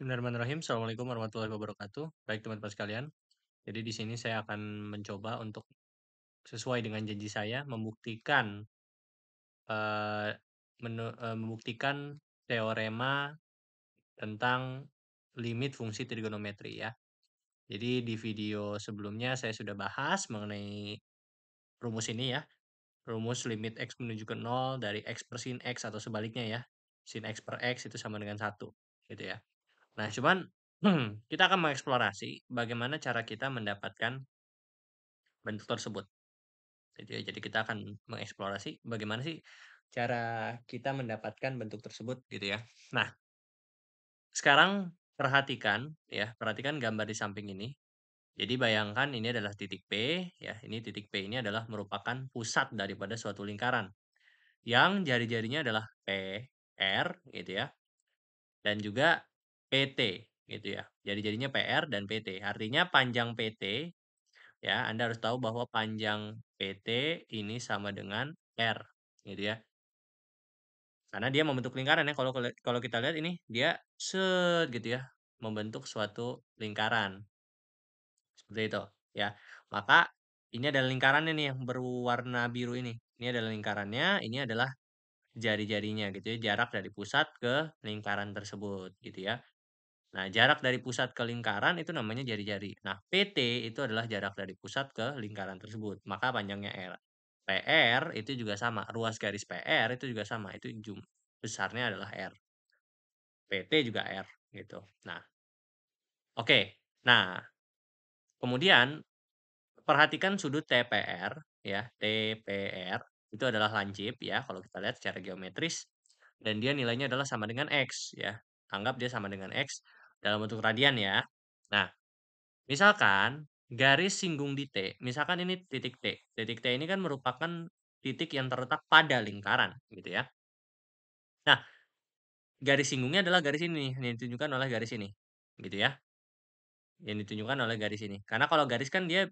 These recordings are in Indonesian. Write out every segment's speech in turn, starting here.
Bismillahirrahmanirrahim. Assalamualaikum warahmatullahi wabarakatuh. Baik teman-teman sekalian. Jadi di sini saya akan mencoba untuk sesuai dengan janji saya eh, membuktikan teorema tentang limit fungsi trigonometri ya. Jadi di video sebelumnya saya sudah bahas mengenai rumus ini ya. Rumus limit x menuju ke 0 dari x per sin x atau sebaliknya ya. Sin x per x itu sama dengan 1 gitu ya. Nah, cuman kita akan mengeksplorasi bagaimana cara kita mendapatkan bentuk tersebut. Jadi kita akan mengeksplorasi bagaimana sih cara kita mendapatkan bentuk tersebut gitu ya. Nah, sekarang perhatikan gambar di samping ini. Jadi bayangkan ini adalah titik P, ya. Ini titik P ini adalah merupakan pusat daripada suatu lingkaran yang jari-jarinya adalah P, R gitu ya, dan juga PT gitu ya. Jari-jarinya PR dan PT. Artinya panjang PT. Ya, Anda harus tahu bahwa panjang PT ini sama dengan R, gitu ya. Karena dia membentuk lingkaran ya. Kalau kita lihat ini dia set gitu ya, membentuk suatu lingkaran. Seperti itu, ya. Maka ini adalah lingkarannya nih yang berwarna biru ini. Ini adalah lingkarannya, ini adalah jari-jarinya gitu ya, jarak dari pusat ke lingkaran tersebut gitu ya. Nah, jarak dari pusat ke lingkaran itu namanya jari-jari. Nah, PT itu adalah jarak dari pusat ke lingkaran tersebut. Maka panjangnya R. PR itu juga sama. Ruas garis PR itu juga sama. Itu besarnya adalah R. PT juga R gitu. Nah, oke. Nah, kemudian perhatikan sudut TPR ya. TPR itu adalah lancip ya kalau kita lihat secara geometris dan dia nilainya adalah sama dengan X ya. Anggap dia sama dengan X dalam bentuk radian ya. Nah, misalkan garis singgung di T, misalkan ini titik T. Titik T ini kan merupakan titik yang terletak pada lingkaran, gitu ya. Nah, garis singgungnya adalah garis ini, yang ditunjukkan oleh garis ini, gitu ya. Yang ditunjukkan oleh garis ini. Karena kalau garis kan dia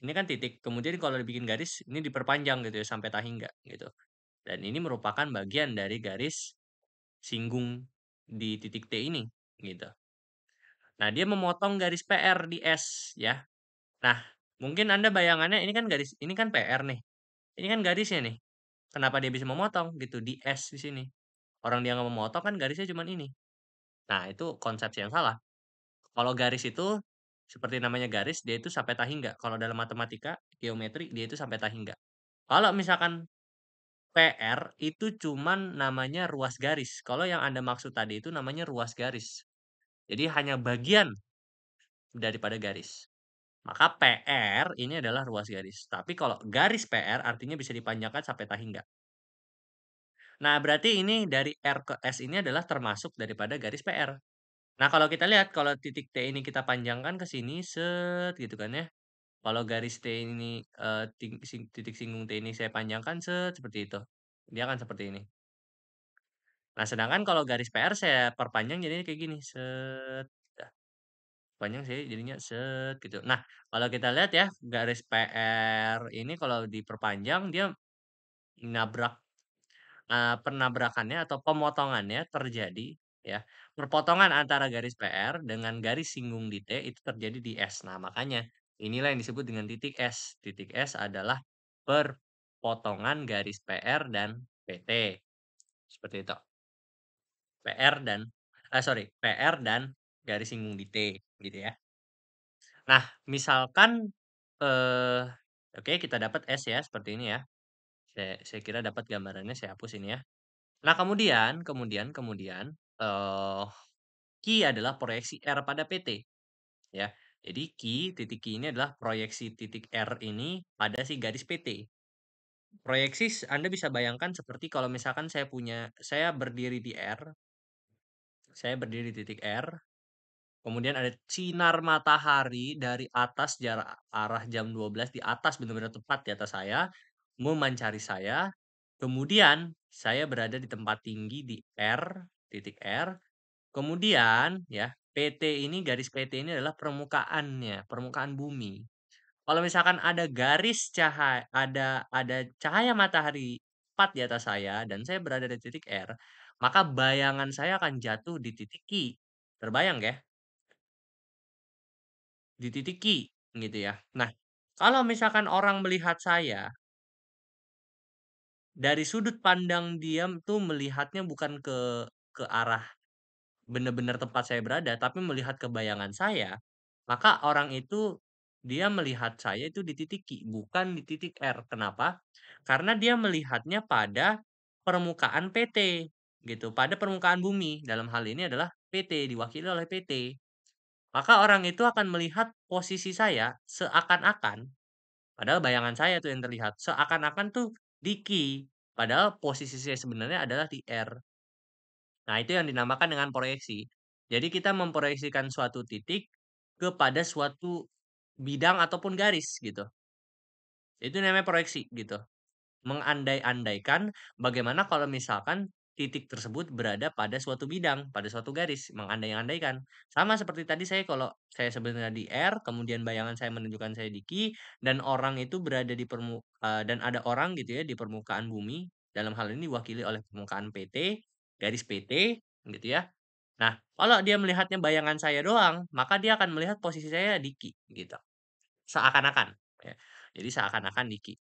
ini kan titik, kemudian kalau dibikin garis ini diperpanjang gitu ya sampai tahingga gitu. Dan ini merupakan bagian dari garis singgung di titik T ini, gitu. Nah, dia memotong garis PR di S ya. Nah, mungkin Anda bayangannya ini kan PR nih. Ini kan garisnya nih. Kenapa dia bisa memotong gitu di S di sini. Orang dia nggak memotong kan garisnya cuman ini. Nah, itu konsepsi yang salah. Kalau garis itu seperti namanya garis, dia itu sampai tahingga. Kalau dalam matematika, geometri, dia itu sampai tahingga. Kalau misalkan PR itu cuman namanya ruas garis. Kalau yang Anda maksud tadi itu namanya ruas garis. Jadi hanya bagian daripada garis. Maka PR ini adalah ruas garis. Tapi kalau garis PR artinya bisa dipanjangkan sampai tahingga. Nah, berarti ini dari R ke S ini adalah termasuk daripada garis PR. Nah, kalau kita lihat kalau titik T ini kita panjangkan ke sini set gitu kan ya. Kalau garis T ini titik singgung T ini saya panjangkan set seperti itu. Dia akan seperti ini. Nah, sedangkan kalau garis PR saya perpanjang jadinya kayak gini set. Dah, panjang sih jadinya set gitu. Nah, kalau kita lihat ya garis PR ini kalau diperpanjang dia nabrak penabrakannya atau pemotongannya terjadi ya, perpotongan antara garis PR dengan garis singgung di T itu terjadi di S. Nah, makanya inilah yang disebut dengan titik S. Titik S adalah perpotongan garis PR dan PT. Seperti itu. PR dan garis singgung di T gitu ya. Nah, misalkan eh oke kita dapat S ya seperti ini ya. Saya kira dapat gambarannya saya hapus ini ya. Nah, kemudian, eee, Q adalah proyeksi R pada PT, ya. Jadi titik Q ini adalah proyeksi titik R ini pada si garis PT. Proyeksi Anda bisa bayangkan seperti kalau misalkan saya berdiri di R, saya berdiri di titik R, kemudian ada sinar matahari dari atas arah jam 12 di atas benar-benar tepat di atas saya, memancar saya, kemudian saya berada di tempat tinggi di R, titik R. Kemudian ya, PT ini garis PT ini adalah permukaannya, permukaan bumi. Kalau misalkan ada garis cahaya, ada cahaya matahari tepat di atas saya dan saya berada di titik R, maka bayangan saya akan jatuh di titik Q. Terbayang ya? Di titik Q, gitu ya. Nah, kalau misalkan orang melihat saya, dari sudut pandang dia tuh melihatnya bukan ke arah bener-bener tempat saya berada, tapi melihat ke bayangan saya, maka orang itu dia melihat saya itu di titik Q, bukan di titik R. Kenapa? Karena dia melihatnya pada permukaan PT, gitu, pada permukaan bumi. Dalam hal ini adalah PT, diwakili oleh PT. Maka orang itu akan melihat posisi saya seakan-akan, padahal bayangan saya tuh yang terlihat, seakan-akan tuh di Q, padahal posisi saya sebenarnya adalah di R. Nah, itu yang dinamakan dengan proyeksi. Jadi kita memproyeksikan suatu titik kepada suatu bidang ataupun garis gitu. Itu namanya proyeksi gitu. Mengandai-andaikan bagaimana kalau misalkan titik tersebut berada pada suatu bidang, pada suatu garis, mengandai-andaikan. Sama seperti tadi saya kalau saya sebenarnya di R, kemudian bayangan saya menunjukkan saya di Q, dan orang itu berada di dan ada orang gitu ya di permukaan bumi, dalam hal ini diwakili oleh permukaan PT, garis PT, gitu ya. Nah, kalau dia melihatnya bayangan saya doang, maka dia akan melihat posisi saya di Q, gitu. Seakan-akan, ya. Jadi seakan-akan di Q.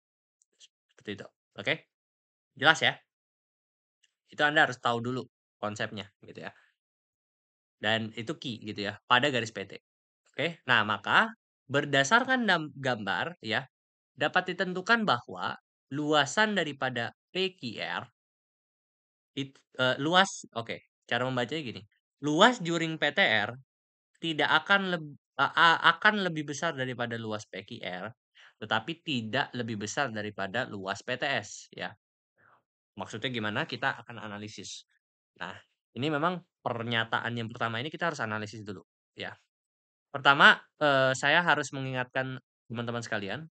Seperti itu. Oke? Jelas ya? Itu Anda harus tahu dulu konsepnya gitu ya. Dan itu key gitu ya pada garis PT. Oke. Nah, maka berdasarkan gambar ya dapat ditentukan bahwa luasan daripada PQR luas oke, cara membacanya gini. Luas juring PTR tidak akan akan lebih besar daripada luas PQR, tetapi tidak lebih besar daripada luas PTS ya. Maksudnya gimana? Kita akan analisis. Nah, ini memang pernyataan yang pertama ini kita harus analisis dulu, ya. Pertama, saya harus mengingatkan teman-teman sekalian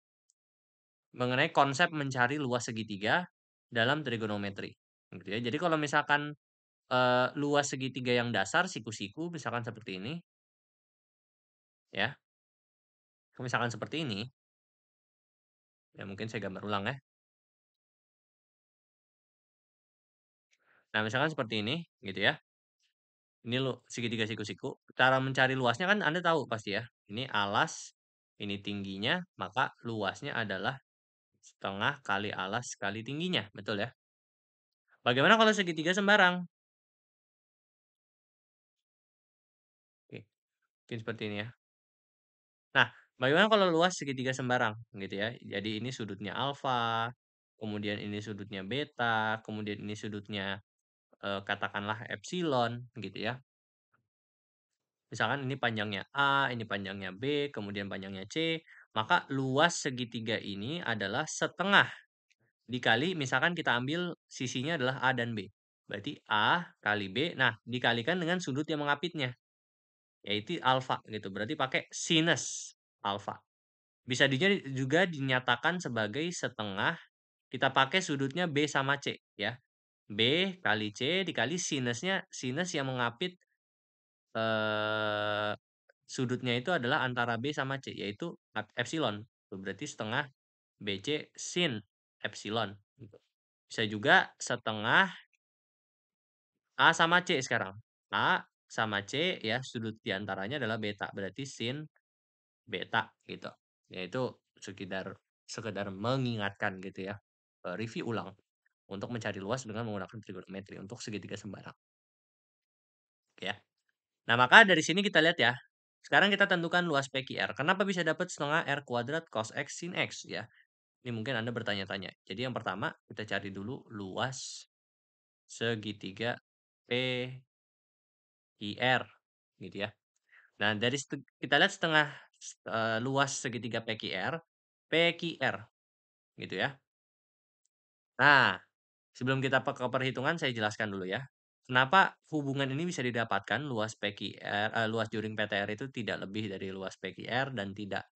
mengenai konsep mencari luas segitiga dalam trigonometri, gitu ya. Jadi kalau misalkan, luas segitiga yang dasar siku-siku misalkan seperti ini, ya. Misalkan seperti ini, ya mungkin saya gambar ulang ya. Nah, misalkan seperti ini, gitu ya. Ini segitiga siku-siku. Cara mencari luasnya kan Anda tahu pasti ya. Ini alas, ini tingginya, maka luasnya adalah setengah kali alas kali tingginya. Betul ya? Bagaimana kalau segitiga sembarang? Oke, mungkin seperti ini ya. Nah, bagaimana kalau luas segitiga sembarang? Gitu ya. Jadi ini sudutnya alfa, kemudian ini sudutnya beta, kemudian ini sudutnya katakanlah epsilon gitu ya. Misalkan ini panjangnya A, ini panjangnya B, kemudian panjangnya C, maka luas segitiga ini adalah setengah dikali misalkan kita ambil sisinya adalah A dan B. Berarti A kali B, nah dikalikan dengan sudut yang mengapitnya, yaitu alfa gitu. Berarti pakai sinus alfa. Bisa juga dinyatakan sebagai setengah, kita pakai sudutnya B sama C ya. B kali C dikali sinusnya, sinus yang mengapit eh, sudutnya itu adalah antara B sama C, yaitu epsilon. Berarti setengah BC sin epsilon. Gitu. Bisa juga setengah A sama C sekarang. A sama C ya, sudut diantaranya adalah beta. Berarti sin beta gitu. Yaitu sekedar sekedar mengingatkan gitu ya. Review ulang untuk mencari luas dengan menggunakan trigonometri untuk segitiga sembarang. Ya. Nah, maka dari sini kita lihat ya. Sekarang kita tentukan luas PQR. Kenapa bisa dapat setengah R kuadrat cos X sin X ya? Ini mungkin Anda bertanya-tanya. Jadi yang pertama kita cari dulu luas segitiga PQR gitu ya. Nah, dari kita lihat setengah luas segitiga PQR, PQR gitu ya. Nah, sebelum kita ke perhitungan saya jelaskan dulu ya. Kenapa hubungan ini bisa didapatkan luas PQR, luas juring PTR itu tidak lebih dari luas PQR dan tidak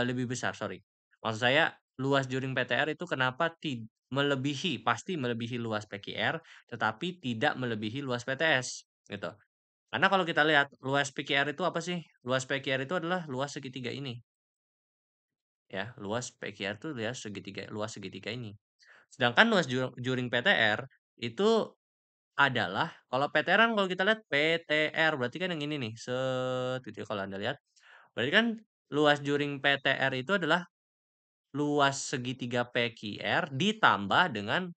lebih besar, sorry. Maksud saya luas juring PTR itu kenapa pasti melebihi luas PQR, tetapi tidak melebihi luas PTS, gitu. Karena kalau kita lihat luas PQR itu apa sih? Luas PQR itu adalah luas segitiga ini, ya. Luas PQR itu luas segitiga ini. Sedangkan luas juring PTR itu adalah kalau PTR kan kalau kita lihat PTR berarti kan yang ini nih, set gitu ya kalau Anda lihat. Berarti kan luas juring PTR itu adalah luas segitiga PQR ditambah dengan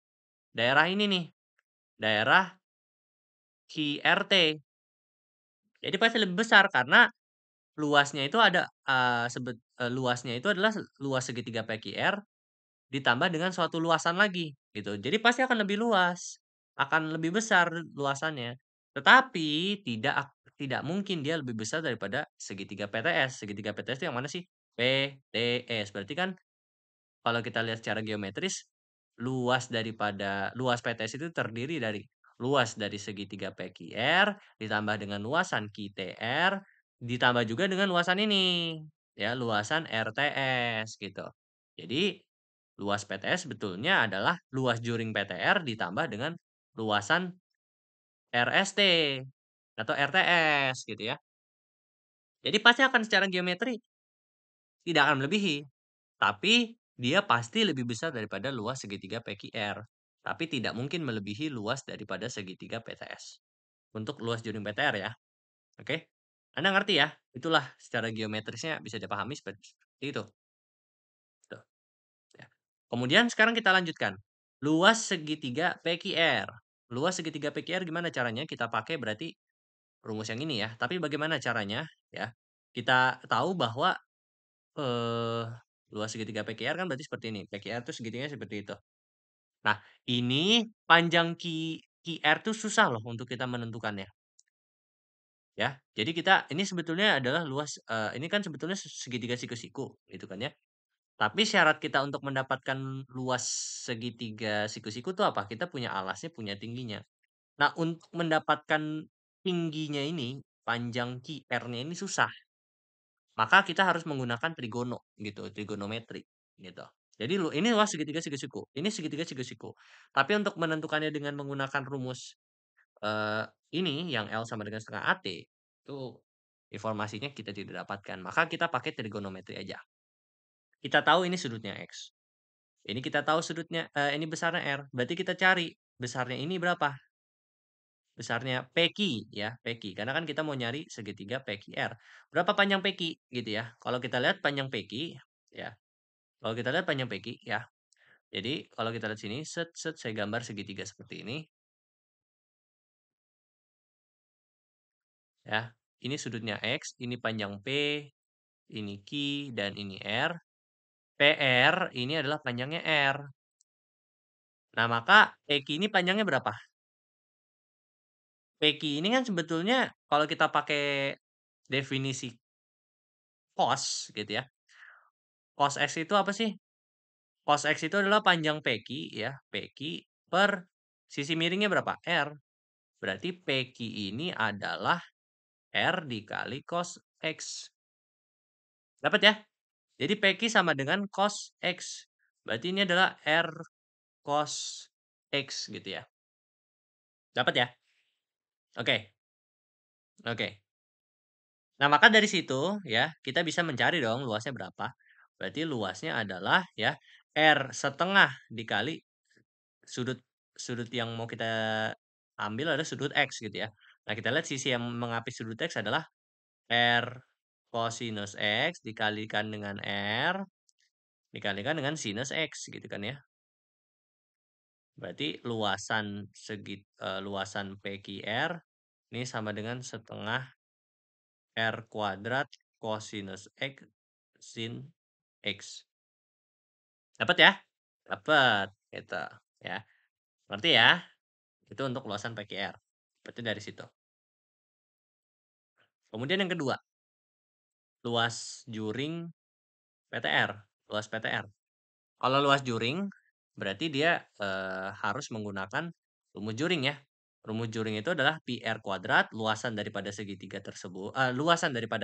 daerah ini nih, daerah QRT. Jadi pasti lebih besar karena luasnya itu ada, luasnya itu adalah luas segitiga PQR ditambah dengan suatu luasan lagi, gitu. Jadi pasti akan lebih luas, akan lebih besar luasannya. Tetapi tidak mungkin dia lebih besar daripada segitiga PTS. Segitiga PTS itu yang mana sih? PTS. Berarti kan kalau kita lihat secara geometris, luas PTS itu terdiri dari luas dari segitiga PQR, ditambah dengan luasan QTR, ditambah juga dengan luasan ini, ya, luasan RTS, gitu. Jadi, luas PTS sebetulnya adalah luas juring PTR ditambah dengan luasan RST atau RTS, gitu ya. Jadi pasti akan secara geometri tidak akan melebihi. Tapi, dia pasti lebih besar daripada luas segitiga PQR. Tapi tidak mungkin melebihi luas daripada segitiga PTS. Untuk luas juring PTR ya, oke? Anda ngerti ya? Itulah secara geometrisnya bisa dipahami seperti itu, tuh, ya. Kemudian sekarang kita lanjutkan. Luas segitiga PQR. Luas segitiga PQR gimana caranya? Kita pakai berarti rumus yang ini ya. Tapi bagaimana caranya? Ya, kita tahu bahwa Eee, luas segitiga PQR kan berarti seperti ini, PQR tuh segitiganya seperti itu. Nah, ini panjang QR tuh susah loh untuk kita menentukannya, ya. Jadi ini sebetulnya adalah ini kan sebetulnya segitiga siku-siku, gitu kan ya. Tapi syarat kita untuk mendapatkan luas segitiga siku-siku tuh apa? Kita punya alasnya, punya tingginya. Nah, untuk mendapatkan tingginya ini, panjang QR-nya ini susah. Maka kita harus menggunakan trigono gitu, trigonometri gitu. Jadi ini luas segitiga siku-siku, ini segitiga siku-siku. Tapi untuk menentukannya dengan menggunakan rumus, eee, ini yang L sama dengan setengah AT, itu informasinya kita tidak dapatkan. Maka kita pakai trigonometri aja. Kita tahu ini sudutnya X, ini kita tahu ini besarnya R, berarti kita cari besarnya ini berapa? Besarnya PQ ya, PQ. Karena kan kita mau nyari segitiga PQR. Berapa panjang PQ gitu ya. Kalau kita lihat panjang PQ ya. Kalau kita lihat panjang PQ ya. Jadi kalau kita lihat sini set set saya gambar segitiga seperti ini ya. Ini sudutnya X, ini panjang P, ini Q dan ini R. PR ini adalah panjangnya R. Nah, maka PQ ini panjangnya berapa? PQ ini kan sebetulnya kalau kita pakai definisi cos gitu ya. Cos X itu apa sih? Cos X itu adalah panjang PQ ya, PQ per sisi miringnya berapa? R. Berarti PQ ini adalah R dikali cos X. Dapat ya? Jadi PQ sama dengan cos X. Berarti ini adalah R cos X gitu ya. Dapat ya? Oke. Oke. Nah, maka dari situ ya, kita bisa mencari dong luasnya berapa. Berarti luasnya adalah ya R setengah dikali sudut sudut yang mau kita ambil adalah sudut X gitu ya. Nah, kita lihat sisi yang mengapit sudut X adalah R cosinus X dikalikan dengan R dikalikan dengan sinus X gitu kan ya. Berarti luasan PQR ini sama dengan setengah R kuadrat cosinus X sin X. Dapat ya? Dapat, gitu ya. Ngerti ya? Itu untuk luasan PQR. Berarti dari situ. Kemudian yang kedua, luas juring PTR, luas PTR. Kalau luas juring, berarti dia, harus menggunakan rumus juring ya. Rumus juring itu adalah pi r kuadrat, luasan daripada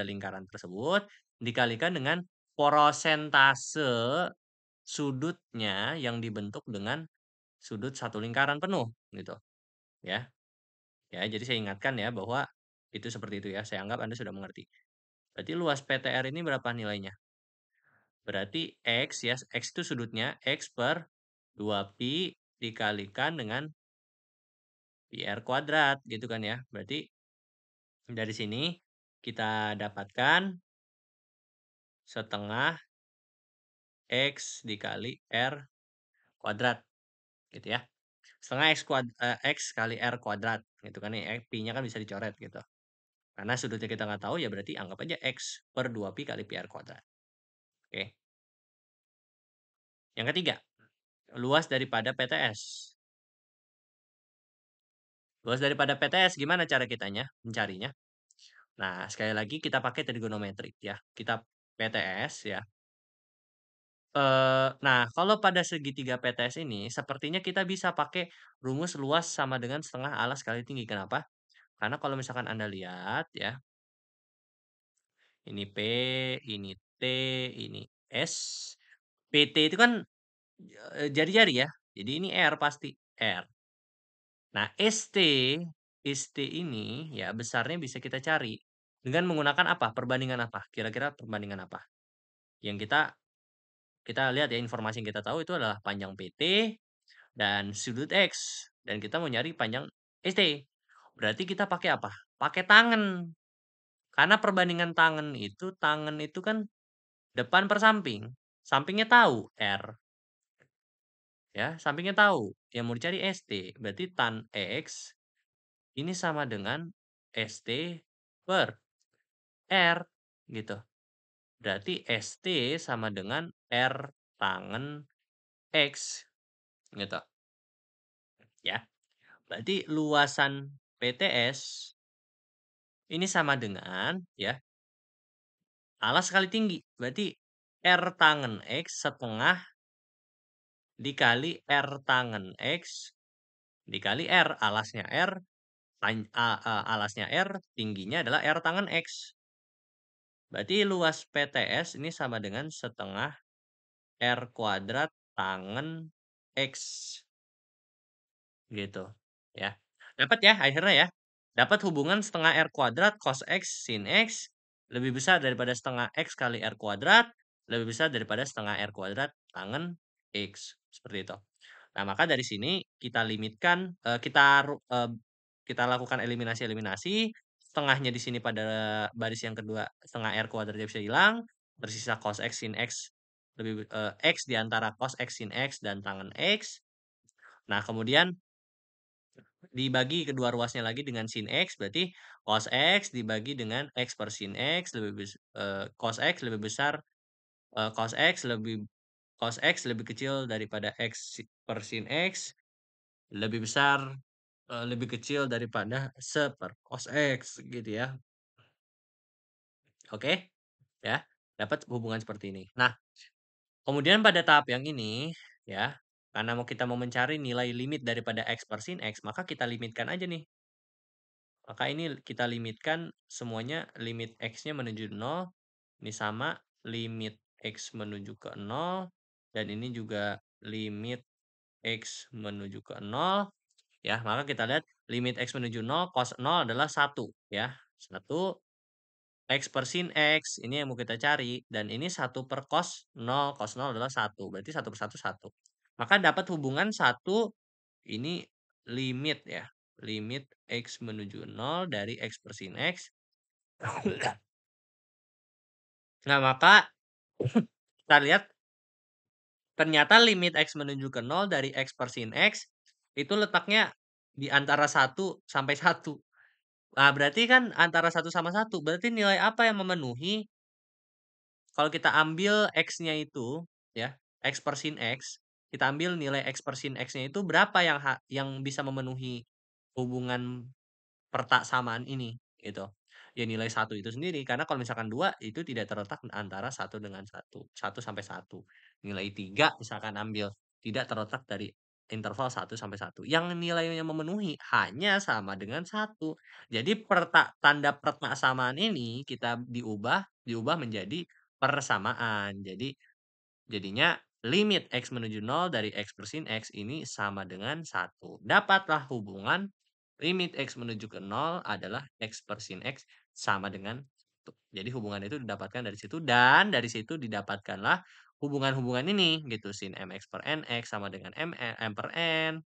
lingkaran tersebut, dikalikan dengan prosentase sudutnya yang dibentuk dengan sudut satu lingkaran penuh, gitu, ya. Ya, jadi saya ingatkan ya bahwa itu seperti itu ya, saya anggap Anda sudah mengerti. Berarti luas PTR ini berapa nilainya? Berarti X ya, X itu sudutnya X per 2pi dikalikan dengan pi r kuadrat gitu kan ya. Berarti dari sini kita dapatkan setengah X dikali R kuadrat gitu ya. Setengah X kali R kuadrat gitu kan ya. Pi-nya kan bisa dicoret gitu. Karena sudutnya kita nggak tahu ya berarti anggap aja X per 2 pi kali pi R kuadrat. Oke. Yang ketiga, luas daripada PTS. Luas daripada PTS gimana cara kitanya mencarinya? Nah, sekali lagi kita pakai trigonometrik ya. Kita PTS ya. Nah, kalau pada segitiga PTS ini, sepertinya kita bisa pakai rumus luas sama dengan setengah alas kali tinggi. Kenapa? Karena kalau misalkan Anda lihat ya, ini P, ini T, ini S. PT itu kan jari-jari ya. Jadi ini R pasti, R. Nah, ST ini ya besarnya bisa kita cari dengan menggunakan apa? Perbandingan apa? Kira-kira perbandingan apa? Yang kita lihat ya, informasi yang kita tahu itu adalah panjang PT dan sudut X, dan kita mau nyari panjang ST. Berarti kita pakai apa? Pakai tangen. Karena perbandingan tangen itu kan depan per samping. Sampingnya tahu R, ya, sampingnya tahu. Yang mau dicari ST. Berarti tan X ini sama dengan ST per R gitu. Berarti ST sama dengan R tangen X gitu. Ya. Berarti luasan PTS ini sama dengan ya alas kali tinggi. Berarti R tangen X setengah dikali R tangen X dikali R. Alasnya R, alasnya R, tingginya adalah R tangen X. Berarti luas PTS ini sama dengan setengah R kuadrat tangen X. Gitu. Ya. Dapat ya akhirnya ya. Dapat hubungan setengah R kuadrat cos X sin X lebih besar daripada setengah X kali R kuadrat lebih besar daripada setengah R kuadrat tangen X. Seperti itu. Nah, maka dari sini kita limitkan, kita lakukan eliminasi-eliminasi, setengahnya di sini pada baris yang kedua, setengah R kuadratnya bisa hilang, bersisa cos X sin X, X di antara cos X sin X dan tangen X. Nah, kemudian dibagi kedua ruasnya lagi dengan sin X, berarti cos X dibagi dengan X per sin X, cos X lebih besar, cos X lebih kecil daripada X per sin X, lebih besar, lebih kecil daripada per cos X gitu ya. Oke? Ya, dapat hubungan seperti ini. Nah, kemudian pada tahap yang ini ya, karena kita mau mencari nilai limit daripada X per sin X, maka kita limitkan aja nih. Maka ini kita limitkan semuanya, limit X-nya menuju 0, ini sama limit X menuju ke 0, dan ini juga limit X menuju ke 0, ya. Maka kita lihat limit X menuju 0, cos 0 adalah 1, ya. 1, X per sin X, ini yang mau kita cari, dan ini 1 per cos 0 adalah 1, berarti 1 per 1, 1. Maka dapat hubungan 1, ini limit ya, limit X menuju 0 dari X per sin X. Nah, maka kita lihat ternyata limit X menuju ke 0 dari X per sin X itu letaknya di antara 1 sampai 1. Nah, berarti kan antara 1 sama 1, berarti nilai apa yang memenuhi kalau kita ambil X-nya itu ya, X per sin X, kita ambil nilai X per sin X-nya itu berapa yang bisa memenuhi hubungan persamaan ini, gitu. Ya nilai 1 itu sendiri, karena kalau misalkan 2 itu tidak terletak antara 1 dengan 1 sampai 1. Nilai 3 misalkan ambil, tidak terletak dari interval 1 sampai 1. Yang nilainya memenuhi hanya sama dengan 1. Jadi tanda persamaan ini kita diubah menjadi persamaan. Jadinya limit X menuju 0 dari X per sin X ini sama dengan 1. Dapatlah hubungan limit X menuju ke 0 adalah X per sin X sama dengan 1. Jadi hubungan itu didapatkan dari situ, dan dari situ didapatkanlah hubungan-hubungan ini gitu. Sin MX per NX sama dengan M per N.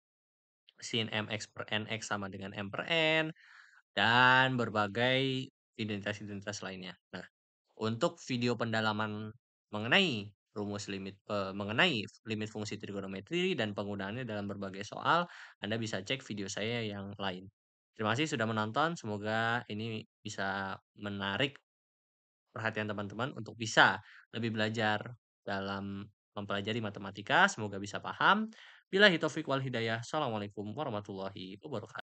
sin mx per nx sama dengan m per n, dan berbagai identitas-identitas lainnya. Nah, untuk video pendalaman mengenai mengenai limit fungsi trigonometri dan penggunaannya dalam berbagai soal, Anda bisa cek video saya yang lain. Terima kasih sudah menonton, semoga ini bisa menarik perhatian teman-teman untuk bisa lebih belajar dalam mempelajari matematika, semoga bisa paham. Billahi taufik wal hidayah. Assalamualaikum warahmatullahi wabarakatuh.